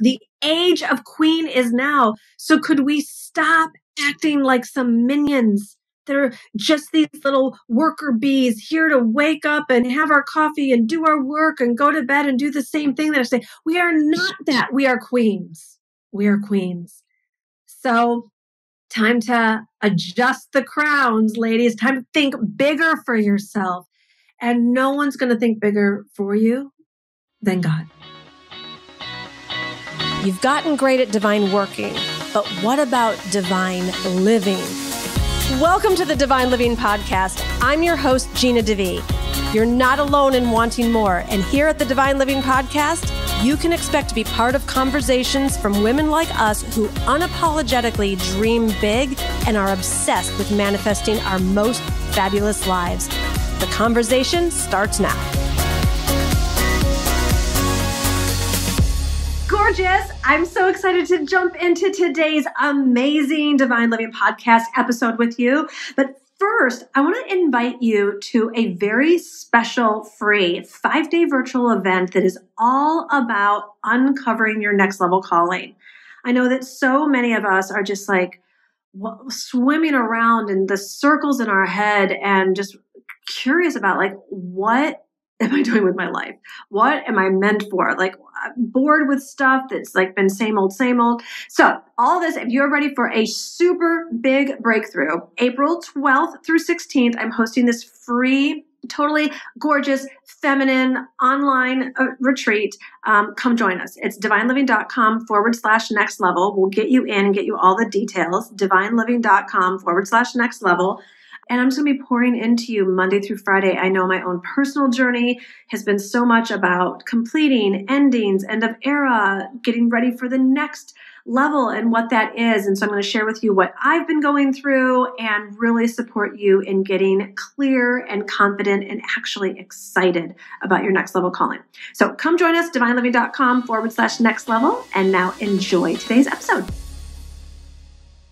The age of queen is now. So could we stop acting like some minions? They're just these little worker bees here to wake up and have our coffee and do our work and go to bed and do the same thing that I say. We are not that. We are queens. We are queens. So time to adjust the crowns, ladies. Time to think bigger for yourself. And no one's going to think bigger for you than God. You've gotten great at divine working, but what about divine living? Welcome to the Divine Living Podcast. I'm your host, Gina DeVee. You're not alone in wanting more. And here at the Divine Living Podcast, you can expect to be part of conversations from women like us who unapologetically dream big and are obsessed with manifesting our most fabulous lives. The conversation starts now. Gorgeous. I'm so excited to jump into today's amazing Divine Living Podcast episode with you. But first, I want to invite you to a very special free 5-day virtual event that is all about uncovering your next level calling. I know that so many of us are just like swimming around in the circles in our head and just curious about like, what am I doing with my life? What am I meant for? Like, I'm bored with stuff that's like been same old, same old. So all this, if you're ready for a super big breakthrough, April 12th through 16th, I'm hosting this free, totally gorgeous, feminine online retreat. Come join us. It's divineliving.com/next level. We'll get you in and get you all the details. divineliving.com/next level. And I'm just going to be pouring into you Monday through Friday. I know my own personal journey has been so much about completing, endings, end of era, getting ready for the next level and what that is. And so I'm going to share with you what I've been going through and really support you in getting clear and confident and actually excited about your next level calling. So come join us, divineliving.com/next level. And now enjoy today's episode.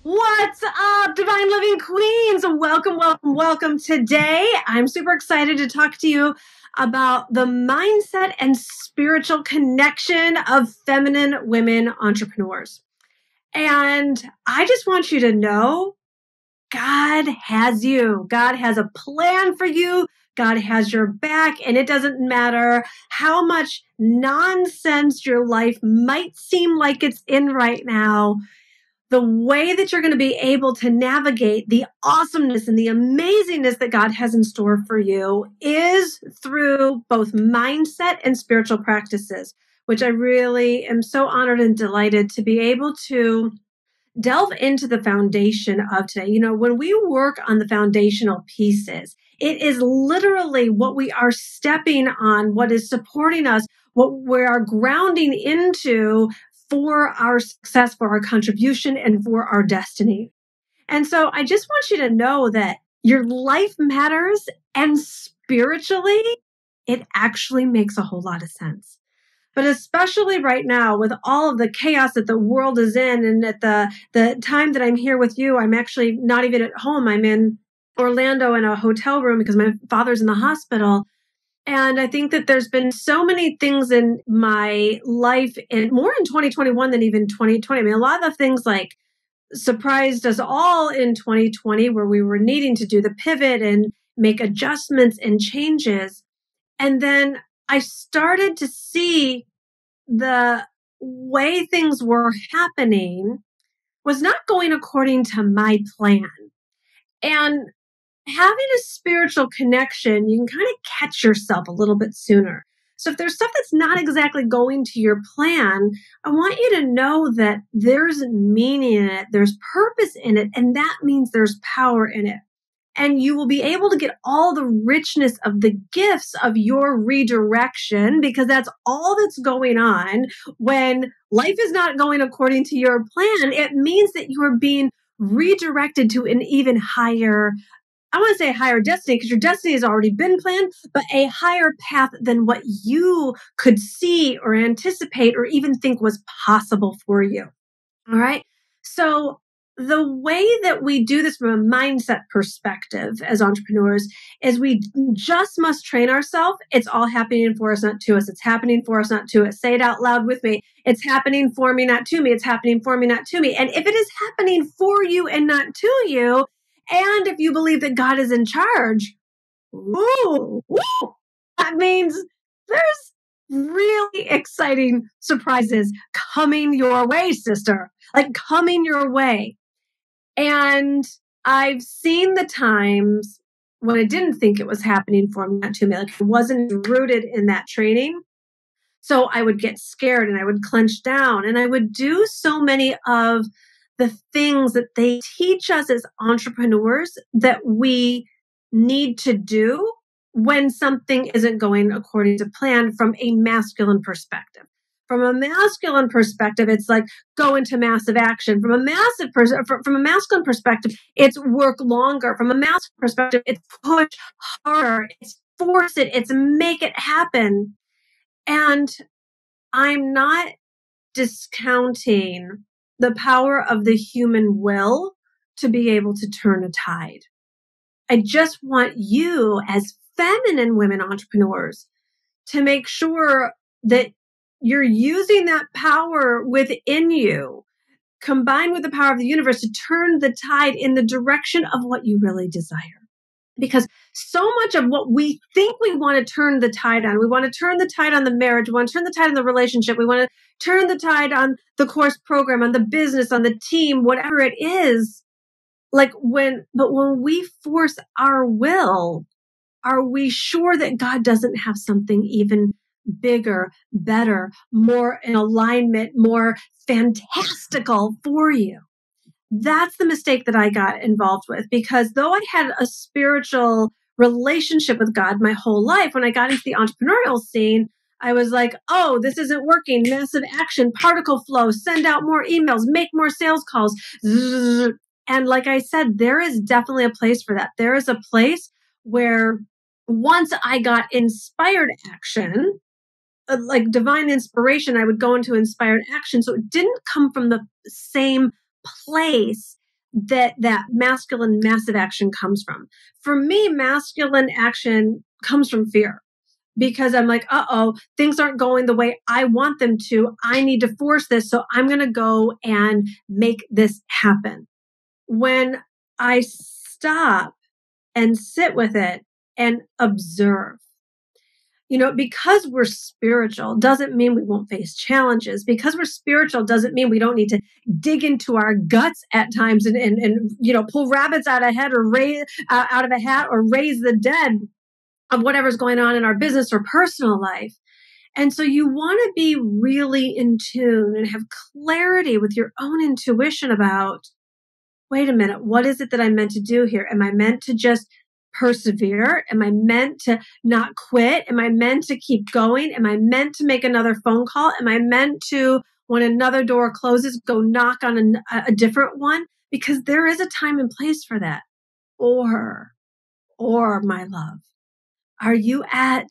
What's up, Divine Living Queens? Welcome, welcome, welcome. Today, I'm super excited to talk to you about the mindset and spiritual connection of feminine women entrepreneurs. And I just want you to know God has you. God has a plan for you. God has your back, and it doesn't matter how much nonsense your life might seem like it's in right now. The way that you're going to be able to navigate the awesomeness and the amazingness that God has in store for you is through both mindset and spiritual practices, which I really am so honored and delighted to be able to delve into the foundation of today. You know, when we work on the foundational pieces, it is literally what we are stepping on, what is supporting us, what we are grounding into for our success, for our contribution, and for our destiny. And so I just want you to know that your life matters, and spiritually, it actually makes a whole lot of sense. But especially right now with all of the chaos that the world is in, and at the time that I'm here with you, I'm actually not even at home. I'm in Orlando in a hotel room because my father's in the hospital. And I think that there's been so many things in my life, and more in 2021 than even 2020. I mean, a lot of the things like surprised us all in 2020 where we were needing to do the pivot and make adjustments and changes. And then I started to see the way things were happening was not going according to my plan. And having a spiritual connection, you can kind of catch yourself a little bit sooner. So if there's stuff that's not exactly going to your plan, I want you to know that there's meaning in it, there's purpose in it, and that means there's power in it. And you will be able to get all the richness of the gifts of your redirection, because that's all that's going on. When life is not going according to your plan, it means that you are being redirected to an even higher, I want to say higher destiny, because your destiny has already been planned, but a higher path than what you could see or anticipate or even think was possible for you. All right. So the way that we do this from a mindset perspective as entrepreneurs is we just must train ourselves. It's all happening for us, not to us. It's happening for us, not to us. Say it out loud with me. It's happening for me, not to me. It's happening for me, not to me. And if it is happening for you and not to you, and if you believe that God is in charge, that means there's really exciting surprises coming your way, sister. Like coming your way. And I've seen the times when I didn't think it was happening for me, not to me, like I wasn't rooted in that training. So I would get scared and I would clench down and I would do so many of the things that they teach us as entrepreneurs that we need to do when something isn't going according to plan from a masculine perspective. From a masculine perspective, it's like go into massive action. From a masculine perspective, it's work longer. From a masculine perspective, it's push harder. It's force it. It's make it happen. And I'm not discounting the power of the human will to be able to turn a tide. I just want you as feminine women entrepreneurs to make sure that you're using that power within you, combined with the power of the universe to turn the tide in the direction of what you really desire. Because so much of what we think we want to turn the tide on, we want to turn the tide on the marriage, we want to turn the tide on the relationship, we want to turn the tide on the course program, on the business, on the team, whatever it is. But when we force our will, are we sure that God doesn't have something even bigger, better, more in alignment, more fantastical for you? That's the mistake that I got involved with, because though I had a spiritual relationship with God my whole life, when I got into the entrepreneurial scene, I was like, oh, this isn't working. Massive action, particle flow, send out more emails, make more sales calls. And like I said, there is definitely a place for that. There is a place where once I got inspired action, like divine inspiration, I would go into inspired action. So it didn't come from the same place that masculine massive action comes from. For me, masculine action comes from fear, because I'm like, things aren't going the way I want them to. I need to force this. So I'm going to go and make this happen. When I stop and sit with it and observe, because we're spiritual doesn't mean we won't face challenges. Because we're spiritual doesn't mean we don't need to dig into our guts at times and pull rabbits out of a hat or raise the dead of whatever's going on in our business or personal life. And so you want to be really in tune and have clarity with your own intuition about, wait a minute, what is it that I'm meant to do here? Am I meant to just persevere? Am I meant to not quit? Am I meant to keep going? Am I meant to make another phone call? Am I meant to, when another door closes, go knock on a different one? Because there is a time and place for that. Or my love, are you at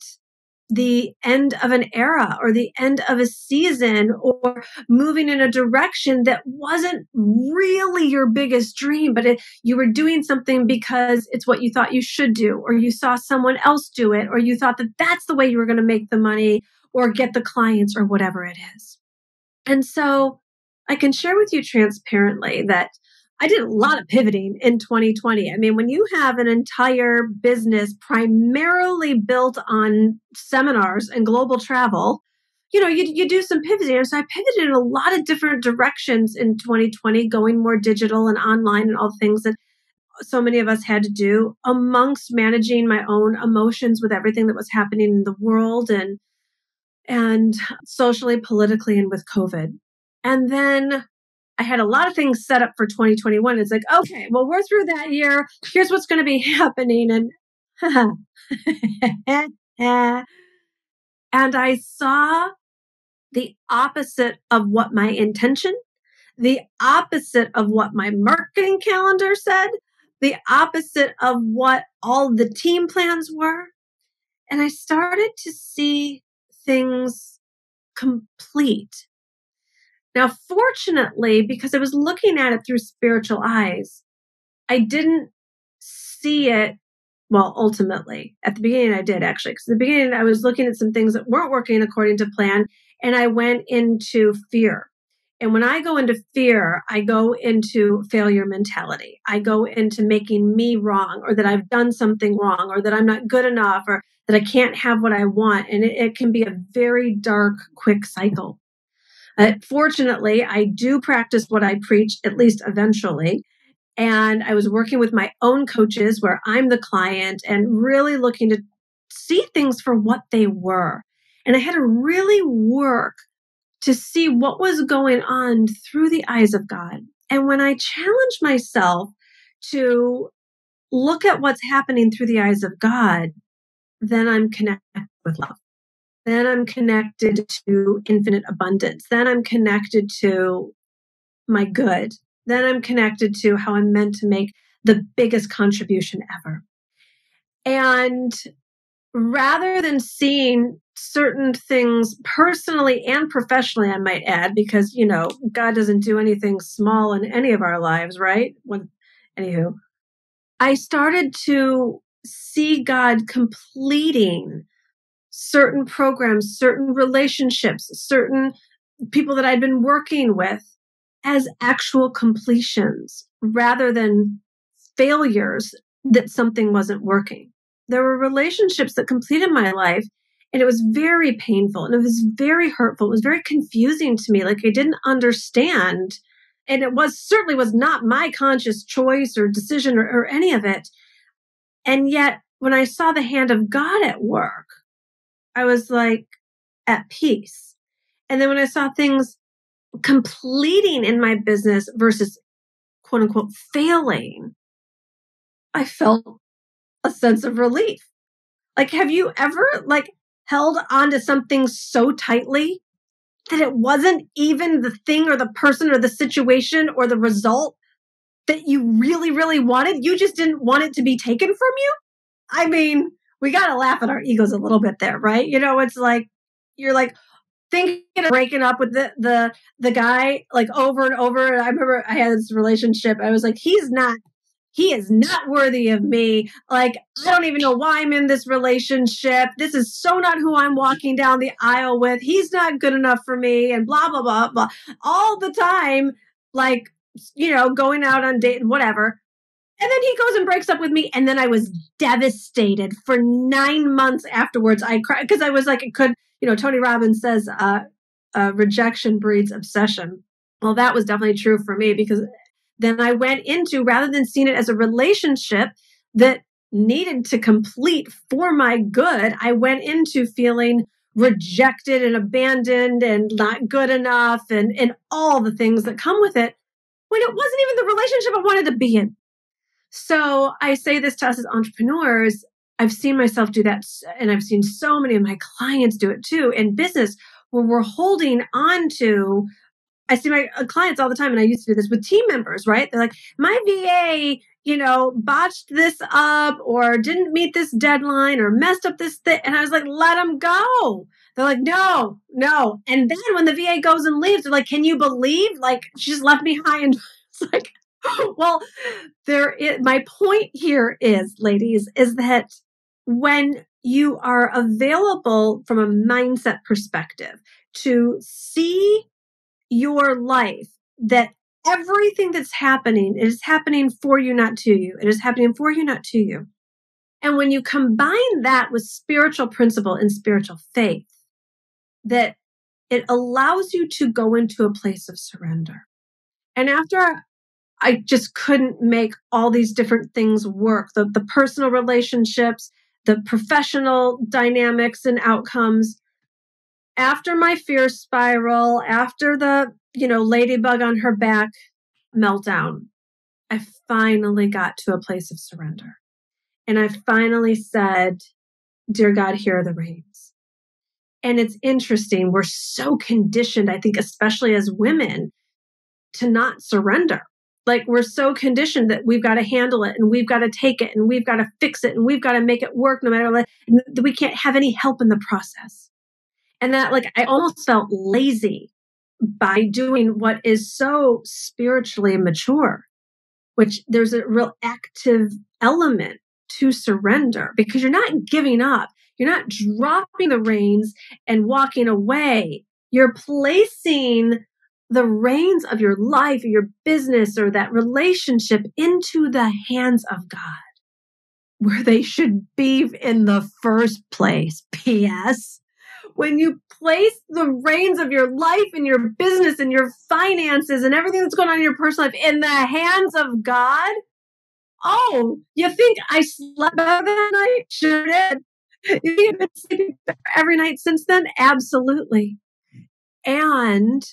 the end of an era or the end of a season, or moving in a direction that wasn't really your biggest dream, but you were doing something because it's what you thought you should do, or you saw someone else do it, or you thought that that's the way you were going to make the money or get the clients or whatever it is. And so I can share with you transparently that I did a lot of pivoting in 2020. I mean, when you have an entire business primarily built on seminars and global travel, you do some pivoting. And so I pivoted in a lot of different directions in 2020, going more digital and online and all the things that so many of us had to do, amongst managing my own emotions with everything that was happening in the world and socially, politically, and with COVID. And then I had a lot of things set up for 2021. It's like, okay, well, we're through that year. Here's what's going to be happening. And I saw the opposite of what my intention, the opposite of what my marketing calendar said, the opposite of what all the team plans were. And I started to see things complete. Now, fortunately, because I was looking at it through spiritual eyes, I didn't see it. Well, ultimately, at the beginning, I did actually, because at the beginning, I was looking at some things that weren't working according to plan, and I went into fear. And when I go into fear, I go into failure mentality. I go into making me wrong, or that I've done something wrong, or that I'm not good enough, or that I can't have what I want. And it can be a very dark, quick cycle. Fortunately, I do practice what I preach, at least eventually. And I was working with my own coaches where I'm the client and really looking to see things for what they were. And I had to really work to see what was going on through the eyes of God. And when I challenge myself to look at what's happening through the eyes of God, then I'm connected with love. Then I'm connected to infinite abundance. Then I'm connected to my good. Then I'm connected to how I'm meant to make the biggest contribution ever. And rather than seeing certain things personally and professionally, I might add, because, God doesn't do anything small in any of our lives, right? Anywho, I started to see God completing certain programs, certain relationships, certain people that I'd been working with as actual completions rather than failures that something wasn't working. There were relationships that completed my life, and it was very painful and it was very hurtful. It was very confusing to me. Like I didn't understand. And it certainly was not my conscious choice or decision or any of it. And yet when I saw the hand of God at work, I was like at peace. And then when I saw things completing in my business versus quote unquote failing, I felt a sense of relief. Like, have you ever held onto something so tightly that it wasn't even the thing or the person or the situation or the result that you really, really wanted? You just didn't want it to be taken from you? I mean, we got to laugh at our egos a little bit there, right? It's like, you're like, thinking of breaking up with the guy over and over. I remember I had this relationship. I was like, he is not worthy of me. Like, I don't even know why I'm in this relationship. This is so not who I'm walking down the aisle with. He's not good enough for me, and blah, blah, blah, blah. All the time, going out on date and whatever. And then he goes and breaks up with me. And then I was devastated for 9 months afterwards. I cried because I was like, it could, Tony Robbins says, rejection breeds obsession. Well, that was definitely true for me, because then I went into, rather than seeing it as a relationship that needed to complete for my good, I went into feeling rejected and abandoned and not good enough and all the things that come with it, when it wasn't even the relationship I wanted to be in. So I say this to us as entrepreneurs. I've seen myself do that, and I've seen so many of my clients do it too in business, where we're holding on to. I see my clients all the time, and I used to do this with team members, right? They're like, my VA, botched this up or didn't meet this deadline or messed up this thing. And I was like, let them go. They're like, no. And then when the VA goes and leaves, they're like, can you believe? She just left me high and it's like, well, my point here is, ladies, is that when you are available from a mindset perspective to see your life, that everything that's happening, it is happening for you, not to you. It is happening for you, not to you. And when you combine that with spiritual principle and spiritual faith, that it allows you to go into a place of surrender. And after I just couldn't make all these different things work, the personal relationships, the professional dynamics and outcomes, after my fear spiral, after the, ladybug on her back meltdown, I finally got to a place of surrender. And I finally said, dear God, here are the reins. And it's interesting. We're so conditioned, I think, especially as women, to not surrender. We're so conditioned that we've got to handle it and we've got to take it and we've got to fix it and we've got to make it work no matter what. We can't have any help in the process. And that, I almost felt lazy by doing what is so spiritually mature, which there's a real active element to surrender because you're not giving up. You're not dropping the reins and walking away. You're placing the reins of your life, or your business, or that relationship into the hands of God, where they should be in the first place. P.S. When you place the reins of your life and your business and your finances and everything that's going on in your personal life in the hands of God, oh, you think I slept better that night? Sure did. You think I've been sleeping better every night since then? Absolutely. And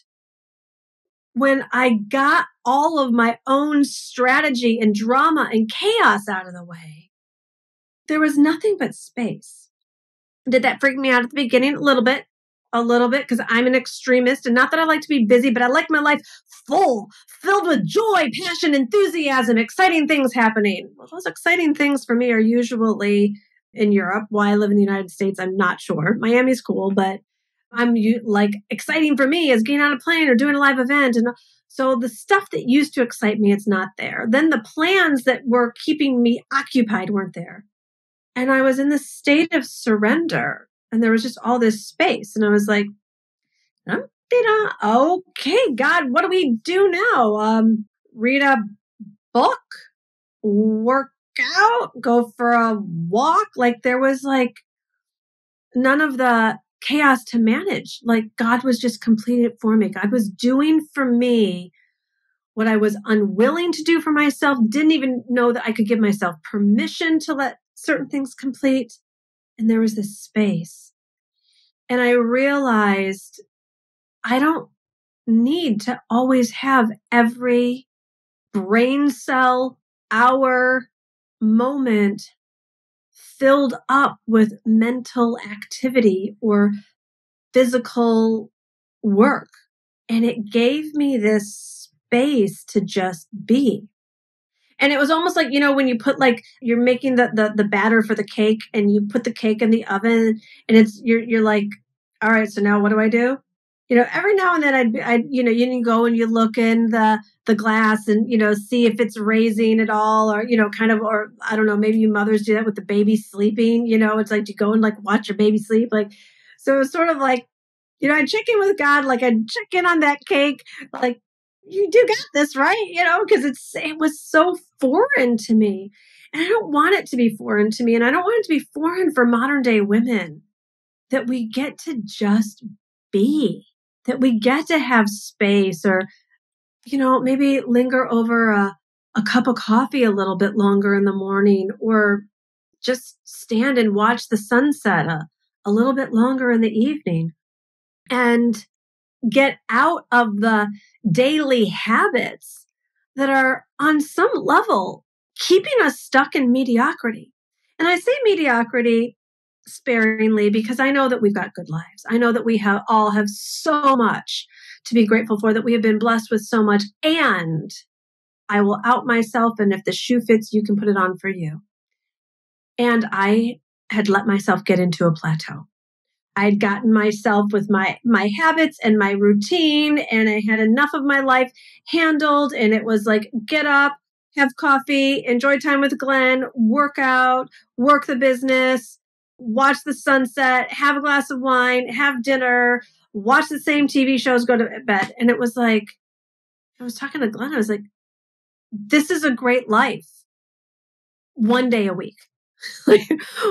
when I got all of my own strategy and drama and chaos out of the way, there was nothing but space. Did that freak me out at the beginning? A little bit, because I'm an extremist. And not that I like to be busy, but I like my life full, filled with joy, passion, enthusiasm, exciting things happening. Well, those exciting things for me are usually in Europe. Why I live in the United States, I'm not sure. Miami's cool, but exciting for me is getting on a plane or doing a live event. And so the stuff that used to excite me, it's not there. Then the plans that were keeping me occupied weren't there. And I was in this state of surrender, and there was just all this space. And I was like, okay, God, what do we do now? Read a book, work out, go for a walk. Like there was like none of the chaos to manage. Like God was just completing it for me. God was doing for me what I was unwilling to do for myself, didn't even know that I could give myself permission to let certain things complete. And there was this space. And I realized I don't need to always have every brain cell, hour, moment filled up with mental activity or physical work. And it gave me this space to just be. And it was almost like, when you put you're making the batter for the cake and you put the cake in the oven and you're like, all right, so now what do I do? Every now and then I'd you can go and you look in the glass and, see if it's raising at all or, or I don't know, maybe you mothers do that with the baby sleeping, it's like you go and watch your baby sleep. So it was sort of like, I check in with God, I check in on that cake, you do got this, right? Because it was so foreign to me. And I don't want it to be foreign to me. And I don't want it to be foreign for modern day women, that we get to just be, that we get to have space or, maybe linger over a cup of coffee a little bit longer in the morning or just stand and watch the sunset a little bit longer in the evening and get out of the daily habits that are on some level keeping us stuck in mediocrity. And I say mediocrity sparingly because I know that we've got good lives. I know that we all have so much to be grateful for, that we have been blessed with so much. And I will out myself. And if the shoe fits, you can put it on for you. And I had let myself get into a plateau. I'd gotten myself with my habits and my routine, and I had enough of my life handled. And it was like, get up, have coffee, enjoy time with Glenn, work out, work the business, watch the sunset, have a glass of wine, have dinner, watch the same TV shows, go to bed. And it was like, I was talking to Glenn. I was like, this is a great life. One day a week.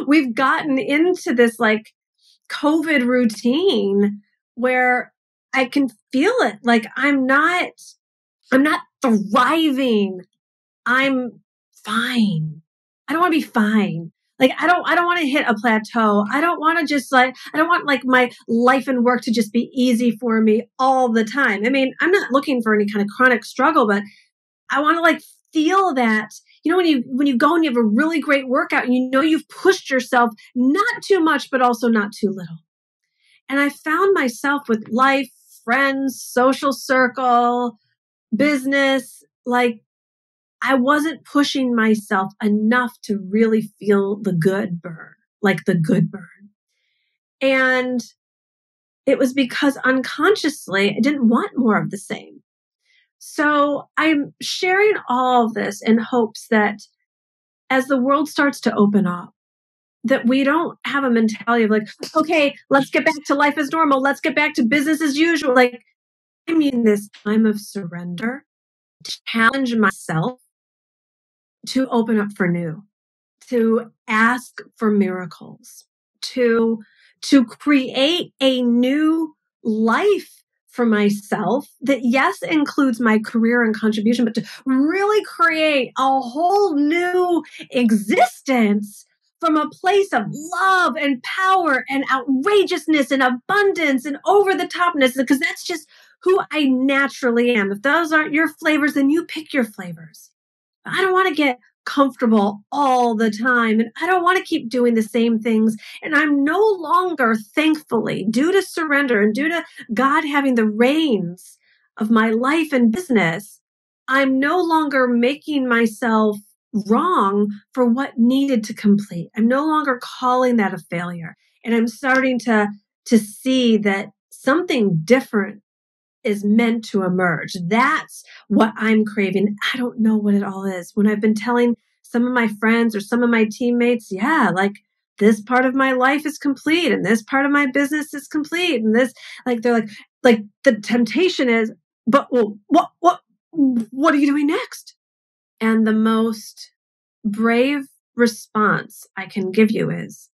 We've gotten into this COVID routine where I can feel it. I'm not thriving. I'm fine. I don't want to be fine. I don't want to hit a plateau. I don't want to just I don't want my life and work to just be easy for me all the time. I mean, I'm not looking for any kind of chronic struggle, but I want to feel that, when you go and you have a really great workout and you've pushed yourself, not too much, but also not too little. And I found myself with life, friends, social circle, business, I wasn't pushing myself enough to really feel the good burn, the good burn. And it was because unconsciously I didn't want more of the same. So I'm sharing all of this in hopes that as the world starts to open up, that we don't have a mentality of like, okay, let's get back to life as normal. Let's get back to business as usual. Like, I mean, this time of surrender, to challenge myself to open up for new, to ask for miracles, to create a new life for myself that, yes, includes my career and contribution, but to really create a whole new existence from a place of love and power and outrageousness and abundance and over the topness, because that's just who I naturally am. If those aren't your flavors, then you pick your flavors. I don't want to get comfortable all the time. And I don't want to keep doing the same things. And I'm no longer, thankfully, due to surrender and due to God having the reins of my life and business, I'm no longer making myself wrong for what needed to complete. I'm no longer calling that a failure. And I'm starting to see that something different is meant to emerge. That's what I'm craving. I don't know what it all is. When I've been telling some of my friends or some of my teammates, yeah, like this part of my life is complete and this part of my business is complete. And this, like, they're like the temptation is, but well, what are you doing next? And the most brave response I can give you is,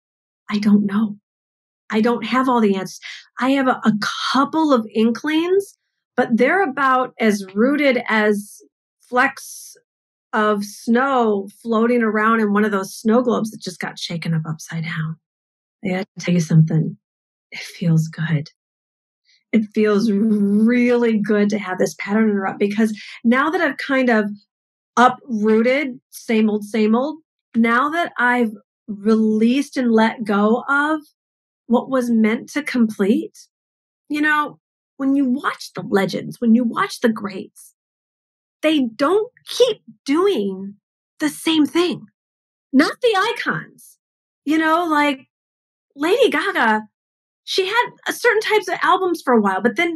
I don't know. I don't have all the answers. I have a couple of inklings, but they're about as rooted as flecks of snow floating around in one of those snow globes that just got shaken up upside down. I gotta tell you something. It feels good. It feels really good to have this pattern interrupt, because now that I've kind of uprooted, same old, now that I've released and let go of what was meant to complete. You know, when you watch the legends, when you watch the greats, they don't keep doing the same thing. Not the icons. You know, like Lady Gaga, she had certain types of albums for a while, but then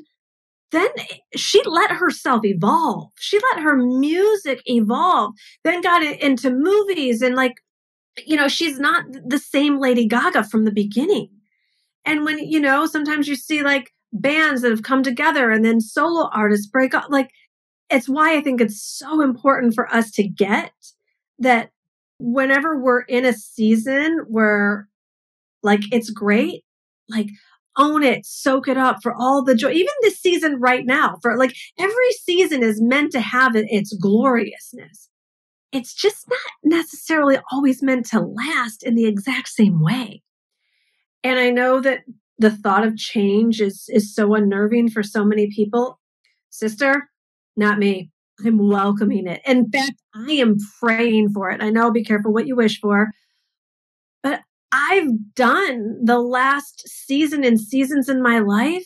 she let herself evolve. She let her music evolve, then got into movies, and like, you know, she's not the same Lady Gaga from the beginning. And when, you know, sometimes you see like bands that have come together and then solo artists break up, like, it's why I think it's so important for us to get that whenever we're in a season where like it's great, like own it, soak it up for all the joy. Even this season right now, for like every season is meant to have its gloriousness. It's just not necessarily always meant to last in the exact same way. And I know that the thought of change is so unnerving for so many people. Sister, not me. I'm welcoming it. In fact, I am praying for it. I know, be careful what you wish for. But I've done the last season and seasons in my life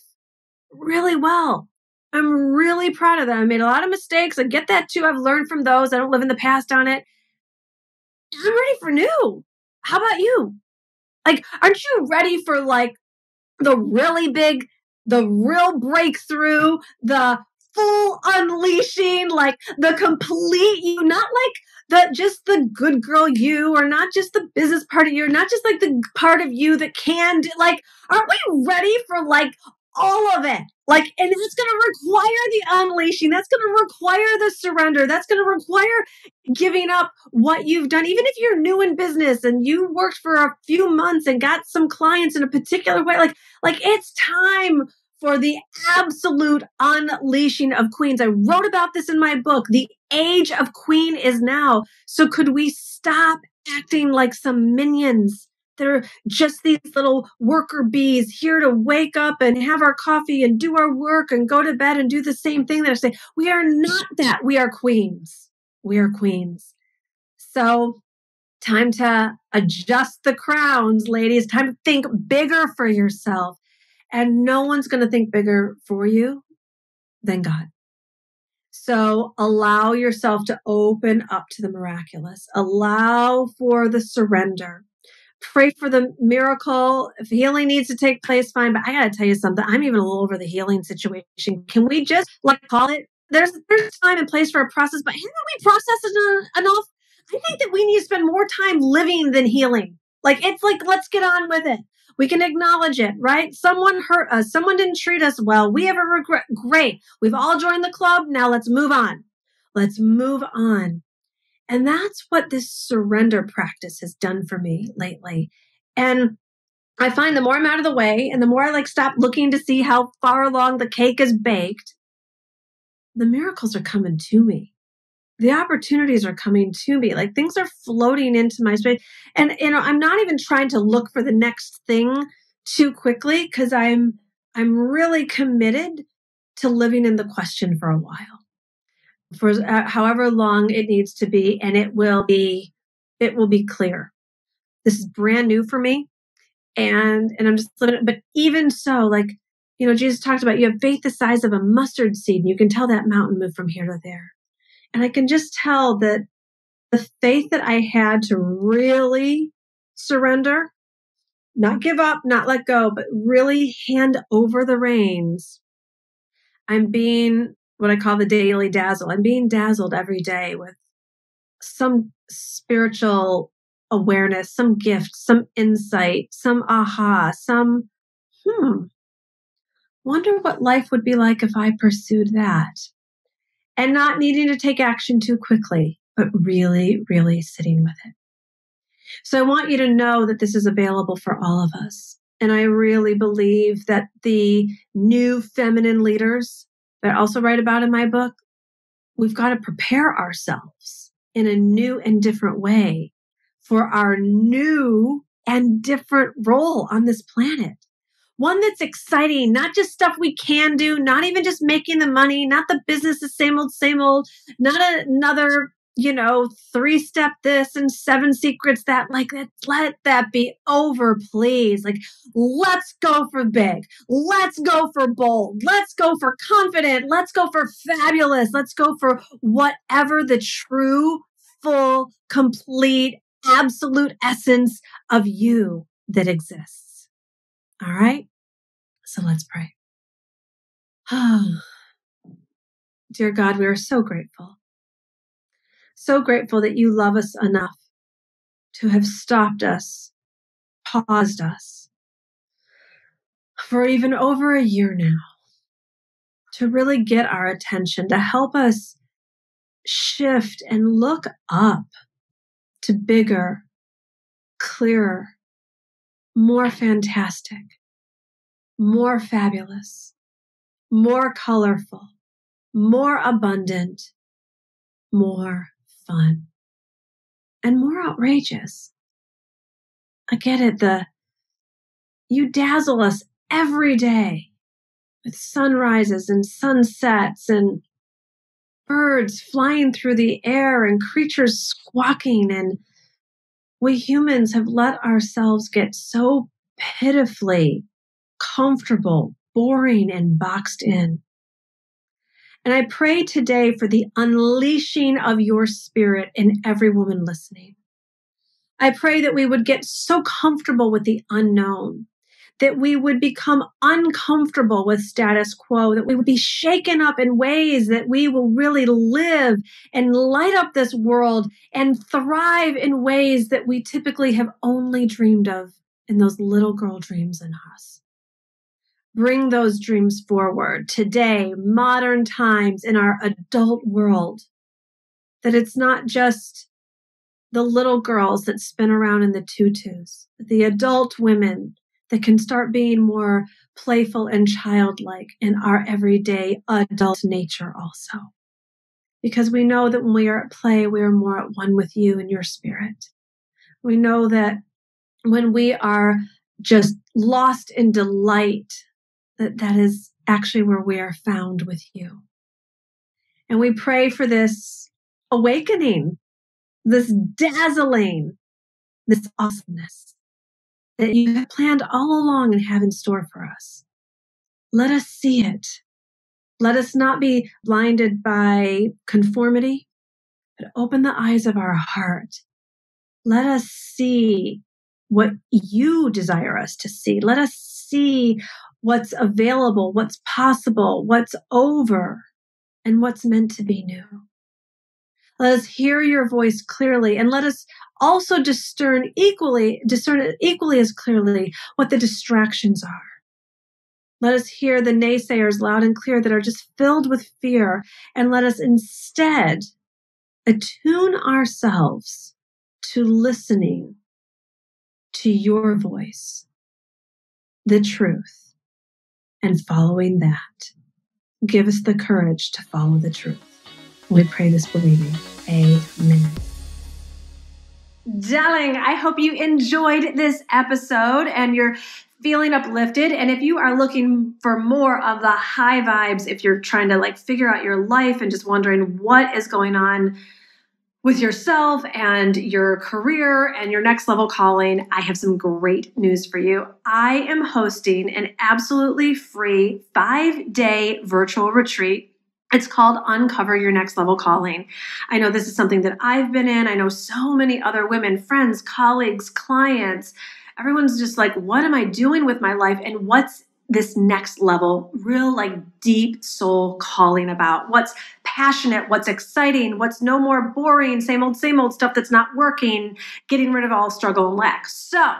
really well. I'm really proud of them. I made a lot of mistakes. I get that too. I've learned from those. I don't live in the past on it. I'm ready for new. How about you? Like, aren't you ready for like the really big, the real breakthrough, the full unleashing, like the complete you, not like just the good girl you, or not just the business part of you, or not just like the part of you that can do, like, aren't we ready for like all of it? Like, and it's going to require the unleashing. That's going to require the surrender. That's going to require giving up what you've done. Even if you're new in business and you worked for a few months and got some clients in a particular way, like it's time for the absolute unleashing of queens. I wrote about this in my book. The age of queen is now. So could we stop acting like some minions? They're just these little worker bees here to wake up and have our coffee and do our work and go to bed and do the same thing that I say. We are not that. We are queens. We are queens. So time to adjust the crowns, ladies. Time to think bigger for yourself. And no one's going to think bigger for you than God. So allow yourself to open up to the miraculous. Allow for the surrender. pray for the miracle. If healing needs to take place, fine. But I got to tell you something. I'm even a little over the healing situation. Can we just call it? There's time and place for a process, but haven't we processed it enough? I think that we need to spend more time living than healing. Let's get on with it. We can acknowledge it, right? Someone hurt us. Someone didn't treat us well. We have a regret. Great. We've all joined the club. Now let's move on. Let's move on. And that's what this surrender practice has done for me lately. And I find the more I'm out of the way and the more I stop looking to see how far along the cake is baked, the miracles are coming to me. The opportunities are coming to me. Things are floating into my space. And, I'm not even trying to look for the next thing too quickly because I'm really committed to living in the question for a while. For however long it needs to be, and it will be clear. This is brand new for me, and I'm just living it. But even so, Jesus talked about, you have faith the size of a mustard seed, and you can tell that mountain move from here to there. And I can just tell that the faith that I had to really surrender, not give up, not let go, but really hand over the reins. I'm being what I call the daily dazzle. I'm being dazzled every day with some spiritual awareness, some gift, some insight, some aha, some, wonder what life would be like if I pursued that. And not needing to take action too quickly, but really, really sitting with it. So I want you to know that this is available for all of us. And I really believe that the new feminine leaders that I also write about in my book, we've got to prepare ourselves in a new and different way for our new and different role on this planet. One that's exciting, not just stuff we can do, not even just making the money, not the business, the same old, not another, 3-step this and 7 secrets that. Let that be over, please. Let's go for big. Let's go for bold. Let's go for confident. Let's go for fabulous. Let's go for whatever the true, full, complete, absolute essence of you that exists. All right? So let's pray. Dear God, we are so grateful. So grateful that you love us enough to have stopped us, paused us for even over a year now, to really get our attention, to help us shift and look up to bigger, clearer, more fantastic, more fabulous, more colorful, more abundant, more fun, and more outrageous. I get it. You dazzle us every day with sunrises and sunsets and birds flying through the air and creatures squawking. And we humans have let ourselves get so pitifully comfortable, boring, and boxed in. And I pray today for the unleashing of your spirit in every woman listening. I pray that we would get so comfortable with the unknown, that we would become uncomfortable with status quo, that we would be shaken up in ways that we will really live and light up this world and thrive in ways that we typically have only dreamed of in those little girl dreams in us. Bring those dreams forward today, modern times, in our adult world, that it's not just the little girls that spin around in the tutus, but the adult women that can start being more playful and childlike in our everyday adult nature also. Because we know that when we are at play, we are more at one with you and your spirit. We know that when we are just lost in delight, that is actually where we are found with you. And we pray for this awakening, this dazzling, this awesomeness that you have planned all along and have in store for us. Let us see it. Let us not be blinded by conformity, but open the eyes of our heart. Let us see what you desire us to see. Let us see what's available, what's possible, what's over, and what's meant to be new. Let us hear your voice clearly, and let us also discern equally as clearly what the distractions are. Let us hear the naysayers loud and clear that are just filled with fear, and let us instead attune ourselves to listening to your voice, the truth, and following that. Give us the courage to follow the truth. We pray this believing. Amen. Darling, I hope you enjoyed this episode and you're feeling uplifted. And if you are looking for more of the high vibes, if you're trying to figure out your life and just wondering what is going on with yourself and your career and your next level calling, I have some great news for you. I am hosting an absolutely free 5-day virtual retreat. It's called Uncover Your Next Level Calling. I know this is something that I've been in. I know so many other women, friends, colleagues, clients. Everyone's just like, what am I doing with my life? And what's this next level, real deep soul calling about? What's passionate? What's exciting? What's no more boring, same old stuff that's not working, getting rid of all struggle and lack. So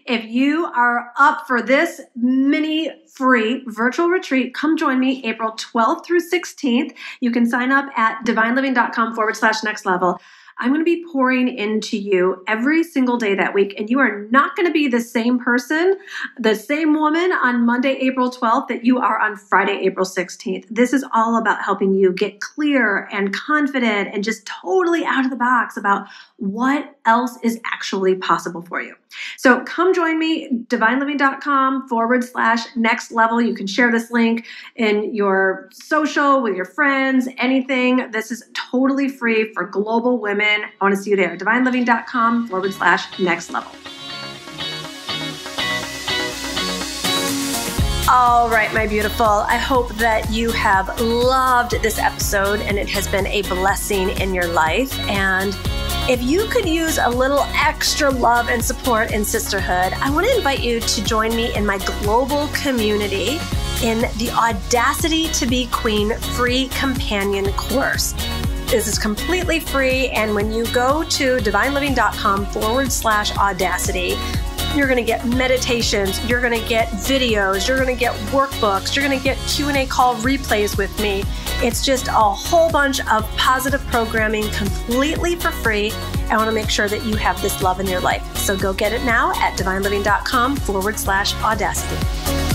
if you are up for this mini free virtual retreat, come join me April 12th through 16th. You can sign up at divineliving.com/next level. I'm going to be pouring into you every single day that week, and you are not going to be the same person, the same woman on Monday, April 12th that you are on Friday, April 16th. This is all about helping you get clear and confident and just totally out of the box about what else is actually possible for you. So come join me, divineliving.com/next level. You can share this link in your social, with your friends, anything. This is totally free for global women. I want to see you there. divineliving.com/next level. All right, my beautiful. I hope that you have loved this episode and it has been a blessing in your life. And if you could use a little extra love and support in sisterhood, I want to invite you to join me in my global community in the Audacity to Be Queen free companion course. This is completely free. And when you go to divineliving.com/audacity, you're going to get meditations, you're going to get videos, you're going to get workbooks, you're going to get Q&A call replays with me. It's just a whole bunch of positive programming completely for free. I want to make sure that you have this love in your life. So go get it now at divineliving.com/audacity.